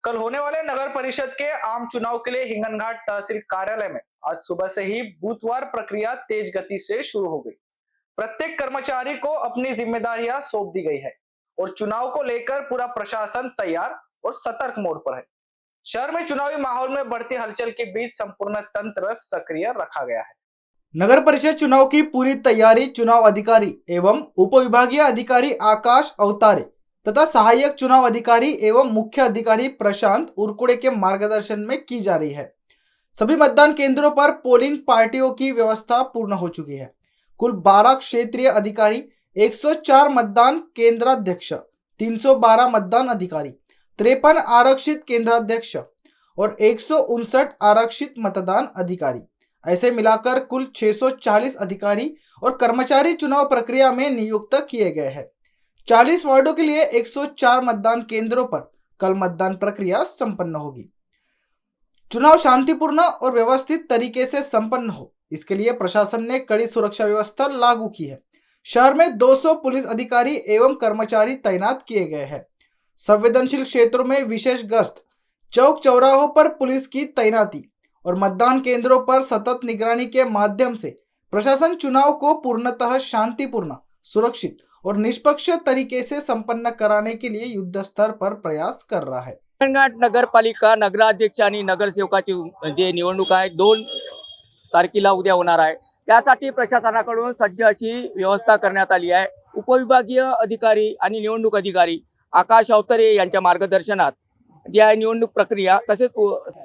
कल होने वाले नगर परिषद के आम चुनाव के लिए हिंगनघाट तहसील कार्यालय में आज सुबह से ही बूथवार प्रक्रिया तेज गति से शुरू हो गई। प्रत्येक कर्मचारी को अपनी जिम्मेदारियां सौंप दी गई है और चुनाव को लेकर पूरा प्रशासन तैयार और सतर्क मोड पर है। शहर में चुनावी माहौल में बढ़ती हलचल के बीच संपूर्ण तंत्र सक्रिय रखा गया है। नगर परिषद चुनाव की पूरी तैयारी चुनाव अधिकारी एवं उपविभागीय अधिकारी आकाश अवतारे तथा सहायक चुनाव अधिकारी एवं मुख्य अधिकारी प्रशांत उरकुड़े के मार्गदर्शन में की जा रही है। सभी मतदान केंद्रों पर पोलिंग पार्टियों की व्यवस्था पूर्ण हो चुकी है। कुल 12 क्षेत्रीय अधिकारी, 104 मतदान केंद्राध्यक्ष, 312 मतदान अधिकारी, 53 आरक्षित केंद्राध्यक्ष और 159 आरक्षित मतदान अधिकारी, ऐसे मिलाकर कुल 640 अधिकारी और कर्मचारी चुनाव प्रक्रिया में नियुक्त किए गए हैं। 40 वार्डों के लिए 104 मतदान केंद्रों पर कल मतदान प्रक्रिया संपन्न होगी। चुनाव शांतिपूर्ण और व्यवस्थित तरीके से संपन्न हो, इसके लिए प्रशासन ने कड़ी सुरक्षा व्यवस्था लागू की है। शहर में 200 पुलिस अधिकारी एवं कर्मचारी तैनात किए गए हैं। संवेदनशील क्षेत्रों में विशेष गश्त, चौक चौराहों पर पुलिस की तैनाती और मतदान केंद्रों पर सतत निगरानी के माध्यम से प्रशासन चुनाव को पूर्णतः शांतिपूर्ण, सुरक्षित और निष्पक्ष तरीके से संपन्न कराने के लिए युद्ध स्तर पर प्रयास कर रहा है। हिंगणघाट नगरपालिका नगराध्यक्ष आणि नगरसेवकाची जे निवडणूक आहे 2 तारखेला उद्या होणार आहे। त्यासाठी प्रशासनाकडून सज्ज अशी व्यवस्था करण्यात आली आहे। उपविभागीय अधिकारी आणि निवडणूक अधिकारी आकाश अवतारे यांच्या मार्गदर्शनात जी आहे निवडणूक प्रक्रिया, तसेच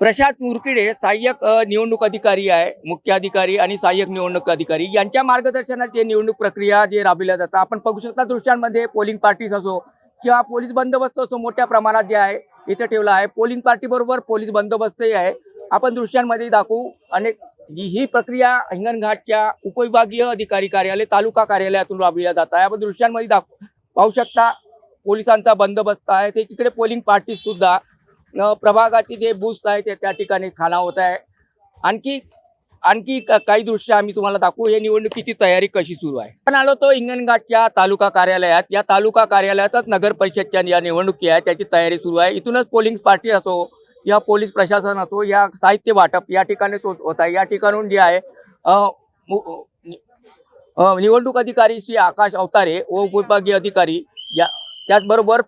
प्रशांत उरकुड़े सहाय्यक निवडणूक अधिकारी आहे, मुख्य अधिकारी आणि सहाय्यक निवडणूक अधिकारी यांच्या मार्गदर्शनात जे निवडणूक प्रक्रिया जे राबविल्या जातात। आपण बघू शकता दृश्यांमध्ये पोलिंग पार्टीज असो किंवा पोलीस बंदोबस्त असो मोठ्या प्रमाणात जे आहे इथे ठेवला आहे। पोलिंग पार्टी बरोबर पोलीस बंदोबस्तही आहे। आपण दृश्यांमध्ये दाखवू अनेक ही प्रक्रिया हिंगणघाटच्या उपविभागीय अधिकारी कार्यालय तालुका कार्यालयातून राबविल्या जात आहे। आपण दृश्यांमध्ये पाहू शकता पोलिसांचा बंदोबस्त आहे। ते इकडे पोलिंग पार्टी सुद्धा प्रभागाची जे बूथ आहे त्या ठिकाणी खाना होत आहे। आणखी काही दृश्य आम्ही तुम्हाला दाखवू हे निवडणुकीची तयारी कशी सुरू आहे। आपण आलो तो हिंगणघाटच्या तालुका कार्यालयात। या तालुका कार्यालयातच नगर परिषदच्या या निवडणुकी आहे त्याची तयारी सुरू आहे। इथूनच पोलिंग पार्टी असो या पोलीस प्रशासन असो या साहित्य वाटप या ठिकाणी होत आहे। या ठिकाणून जे आहे निवडणूक अधिकारी श्री आकाश अवतारे व उपविभागीय अधिकारी या त्याचबरोबर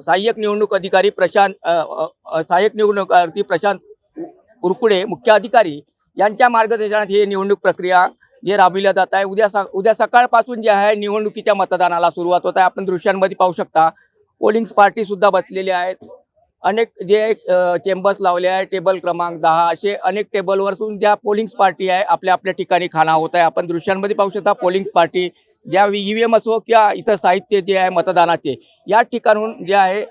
सहाय्यक निवडणूक अधिकारी प्रशांत उरकुड़े मुख्य अधिकारी यांच्या मार्गदर्शनात ही निवडणूक प्रक्रिया जे राबविल्या जात आहे। उद्या सकाळपासून जे आहे निवडणुकीच्या मतदानाला सुरुवात होत आहे। आपण दृश्यांमध्ये पाहू शकता पोलिंग पार्टी सुद्धा बसलेले आहेत। अनेक जे चेंबर्स लावले आहे, टेबल क्रमांक 10 असे अनेक टेबलवर ज्या पोलिंग पार्टी आहे आपल्या आपल्या ठिकाणी खाना होत आहे। आपण दृश्यांमध्ये पाहू शकता पोलिंग पार्टी ज्या ईव्हीएम असो किंवा इतर साहित्य जे आहे मतदानाचे या ठिकाणून जे आहे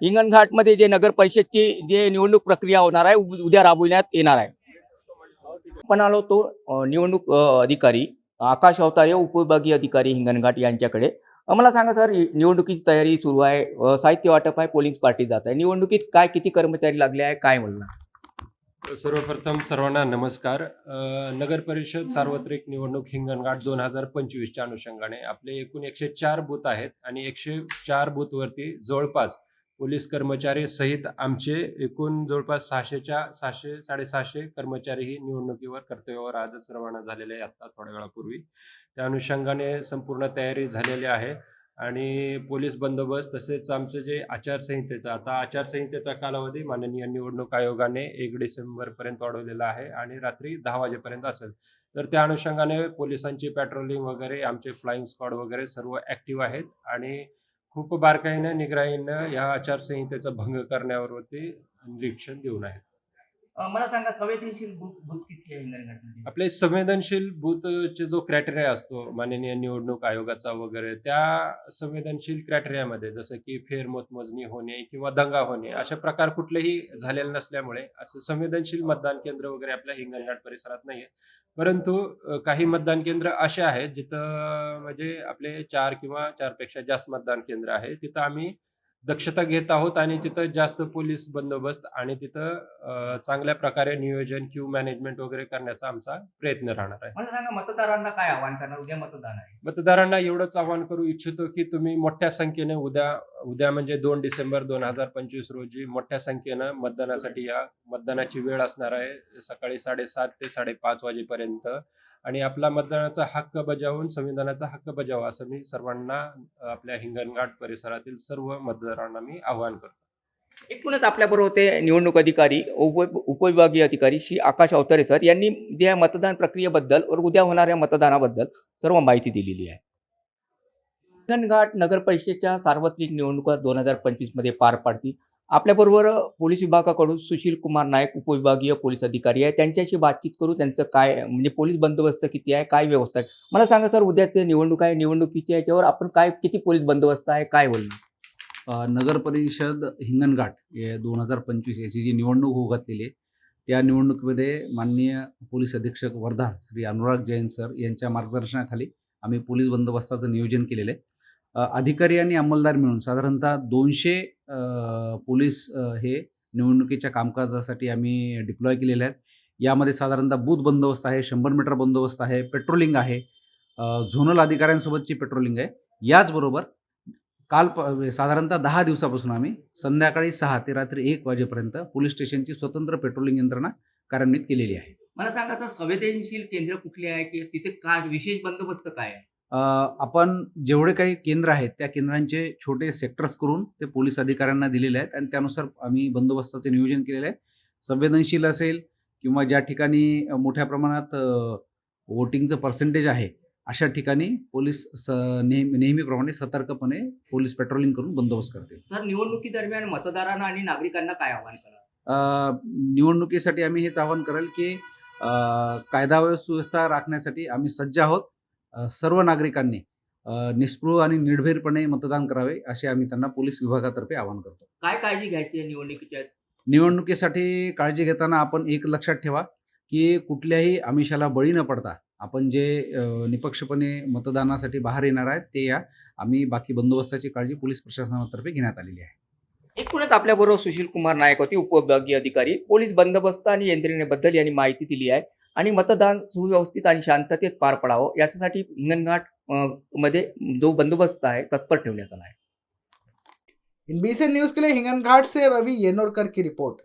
हिंगणघाटमध्ये जे नगर परिषदची जे निवडणूक प्रक्रिया होणार आहे उद्या राबविण्यात येणार आहे। आपण आलो तो निवडणूक अधिकारी आकाश अवतारे उपविभागीय अधिकारी हिंगणघाट यांच्याकडे। मला सांगा सर, निवडणुकीची तयारी सुरू आहे, साहित्य वाटप आहे, पोलिंग पार्टी जात आहे, निवडणुकीत काय किती कर्मचारी लागले आहे काय म्हणणार? सर्वप्रथम सर्वांना नमस्कार। नगर परिषद सार्वत्रिक निवडणूक हिंगणघाट 2025च्या अनुषंगाने आपले एकूण 104 बूथ आहेत आणि 104 बूथवरती जवळपास पोलीस कर्मचारी सहित आमचे एकूण जवळपास 600-650 कर्मचारी ही निवडणुकीवर कर्तव्यावर आजच रवाना झालेले आहे आता थोड्या वेळापूर्वी। त्या अनुषंगाने संपूर्ण तयारी झालेली आहे आणि पोलीस बंदोबस्त तसेच आमचं जे आचारसंहितेचा कालावधी माननीय निवडणूक आयोगाने 1 डिसेंबरपर्यंत वाढवलेला आहे आणि रात्री 10 वाजेपर्यंत असेल। तर त्या अनुषंगाने पोलिसांची पेट्रोलिंग वगैरे आमचे फ्लाइंग स्क्वॉड वगैरे सर्व ॲक्टिव्ह आहेत आणि खूप बारकाईने निगराणीनं या आचारसंहितेचा भंग करण्यावरती निरीक्षण देऊन आहेत। मला सांगा संवेदनशील बूथ किती आहे हिंगणघाटमध्ये? आपले संवेदनशील बूथचे जो क्रायटेरिया असतो माननीय निवडणूक आयोगाचा वगैरे त्या संवेदनशील क्रायटेरियामध्ये जसं की फेरमतमोजणी होणे किंवा दंगा होणे अशा प्रकार कुठलेही झालेले नसल्यामुळे असं संवेदनशील मतदान केंद्र वगैरे आपल्या हिंगणघाट परिसरात नाही आहे। परंतु काही मतदान केंद्र असे आहेत जिथं म्हणजे आपले 4 किंवा 4 पेक्षा जास्त मतदान केंद्र आहे तिथं आम्ही दक्षता घेत आहोत आणि तिथं जास्त पोलीस बंदोबस्त आणि तिथं चांगल्या प्रकारे नियोजन क्यू मॅनेजमेंट वगैरे करण्याचा आमचा प्रयत्न राहणार आहे। मला सांगा मतदारांना काय आवाहन करणार? उद्या मतदान आहे। मतदारांना एवढंच आवाहन करू इच्छितो की तुम्ही मोठ्या संख्येने उद्या उद्या म्हणजे 2 डिसेंबर 2025 रोजी मोठ्या संख्येनं मतदानासाठी या मतदानाची वेळ असणार आहे सकाळी 7:30 ते 5:30 वाजेपर्यंत. आणि आपला मतदानाचा हक्क बजावून संविधानाचा हक्क बजावा असं मी सर्वांना आपल्या हिंगणघाट परिसरातील सर्व मतदारांना मी आवाहन करतो. एकूणच आपल्याबरोबर होते निवडणूक अधिकारी उपविभागीय अधिकारी श्री आकाश अवतारे सर यांनी या मतदान प्रक्रियेबद्दल व उद्या होणाऱ्या मतदानाबद्दल सर्व माहिती दिलेली आहे. हिंगणघाट नगर परिषदेच्या सार्वत्रिक निवडणुका 2025 मध्ये पार पाडतील. आपल्याबरोबर पोलीस विभागाकडून सुशील कुमार नायक उपविभागीय पोलीस अधिकारी आहे. त्यांच्याशी बातचीत करू. त्यांचं काय म्हणजे पोलीस बंदोबस्त किती आहे, काय व्यवस्था आहे, मला सांगा सर. उद्याचे निवडणूक आहे, निवडणुकीच्या याच्यावर आपण काय किती पोलीस बंदोबस्त आहे, काय बोलणार? नगर परिषद हिंगणघाट हे 2025 याची जी निवडणूक होऊ घातलेली आहे त्या निवडणुकीमध्ये माननीय पोलीस अधीक्षक वर्धा श्री अनुराग जैन सर यांच्या मार्गदर्शनाखाली आम्ही पोलीस बंदोबस्ताचं नियोजन केलेलं आहे. अधिकारी आणि अंमलदार मिळून साधारणतः 200 पोलीस हे निवडणुकीच्या कामकाजासाठी आम्ही डिप्लॉय केलेले आहेत. यामध्ये साधारणतः बूथ बंदोबस्त आहे, 100 मीटर बंदोबस्त आहे, पेट्रोलिंग आहे, झोनल अधिकाऱ्यांसोबतची पेट्रोलिंग आहे. याचबरोबर काल साधारणतः 10 दिवसापासून आम्ही संध्याकाळी 6 ते रात्री 1 वाजेपर्यंत पोलीस स्टेशनची स्वतंत्र पेट्रोलिंग यंत्रणा कार्यान्वित केलेली आहे. मला सांगा सर, संवेदनशील केंद्र कुठले आहे की तिथे काय विशेष बंदोबस्त काय आहे? आपण जेवढे काही केंद्र आहेत त्या केंद्रांचे छोटे सेक्टर्स करून ते पोलीस अधिकाऱ्यांना दिलेले आहेत आणि त्यानुसार आम्ही बंदोबस्ताचे नियोजन केलेलं आहे. संवेदनशील असेल किंवा ज्या ठिकाणी मोठ्या प्रमाणात वोटिंगचं पर्सेंटेज आहे अशा ठिकाणी पोलीस नेहमीप्रमाणे सतर्कपणे पोलीस पेट्रोलिंग करून बंदोबस्त करतील. सर, निवडणुकी दरम्यान मतदारांना आणि नागरिकांना काय आवाहन करा? निवडणुकीसाठी आम्ही हेच आवाहन करेल की कायदा व सुव्यवस्था राखण्यासाठी आम्ही सज्ज आहोत. सर्व नागरिकांनी निस्पृह आणि निर्भीरपणे मतदान करावे असे आम्ही त्यांना पोलीस विभागातर्फे आवाहन करतो. काय काळजी घ्यायची आहे निवडणुकीसाठी काळजी घेताना आपण एक लक्षात ठेवा की कुठल्याही आमिषाला बळी न पडता आपण जे निपक्षपणे मतदानासाठी बाहेर येणार आहेत ते या. आम्ही बाकी बंदोबस्ताची काळजी पोलीस प्रशासनातर्फे घेण्यात आलेली आहे. एकूणच आपल्याबरोबर सुशील कुमार नायक होते, उपविभागीय अधिकारी. पोलीस बंदोबस्त आणि यंत्रणेबद्दल यांनी माहिती दिली आहे आणि मतदान सुव्यवस्थित आणि शांततेत पार पडावं यासाठी हिंगणघाट मध्ये जो बंदोबस्त आहे तत्पर ठेवण्यात आला आहे. इन BCN न्यूज के लिए हिंगनघाट से रवि येनोरकर की रिपोर्ट।